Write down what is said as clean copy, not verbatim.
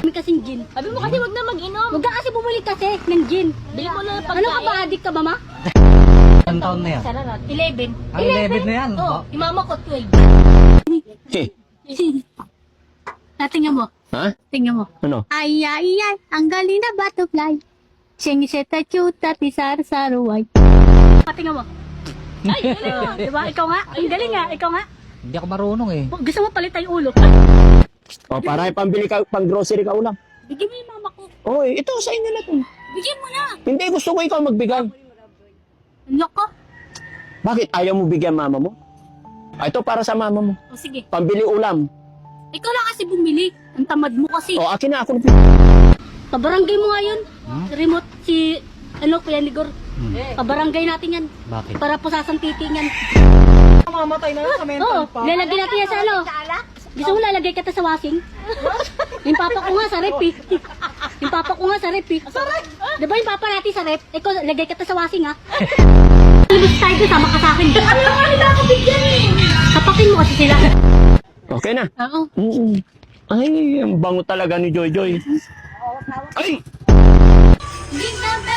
Kami kasing gin. Sabi mo kasi wag na mag-inom. Huwag ka kasi bumili kasi ng gin. Bili mo na ng Ano ka ba? pagkain. Addict ka ba, ma? Ilang taon na yan? Sararat. 11. Ah, 11 na yan. Oh, yung mama ko 12. Tingnan mo. Ha? Tingnan mo. Ano? Ay, ay, ay. Ang galing na butterfly. Singiseta chuta tisar saruay. Patingnan mo. Ay, galing mo. Diba? Ikaw nga. Ang galing nga. Ikaw nga. Hindi ako marunong eh. Gusto mo palitan yung ulo. O, para pambili ka, pang grocery ka ulam. Bigyan mo yung mama ko. O, ito sa inyo na to. Bigyan mo na. Hindi, gusto ko ikaw magbigay. Ano ko? Bakit? Ayaw mo bigyan mama mo? Ah, ito para sa mama mo. O sige. Pambili ulam. Ikaw lang kasi bumili. Ang tamad mo kasi. O, akin na ako. Pabarangay mo nga yun. Remote si, Kuya Ligor. Pabarangay natin yan. Bakit? Para po sasantitin yan. Mamatay na sa Oo, lalagay natin yan sa ano. Gusto mo lalagay kita sa washing? Yung papa ko nga sa rep eh. Yung papa ko nga sa rep eh. Diba yung papa natin sa rep? Ikaw, lagay kita sa washing ha. Lumos tayo doon, sama ka sa akin. Ano naman, hindi ako bigyan eh. Kapakin mo kasi sila. Okay na. Oo. Ay, ang bango talaga ni Joy Joy. Ay! Gingabe!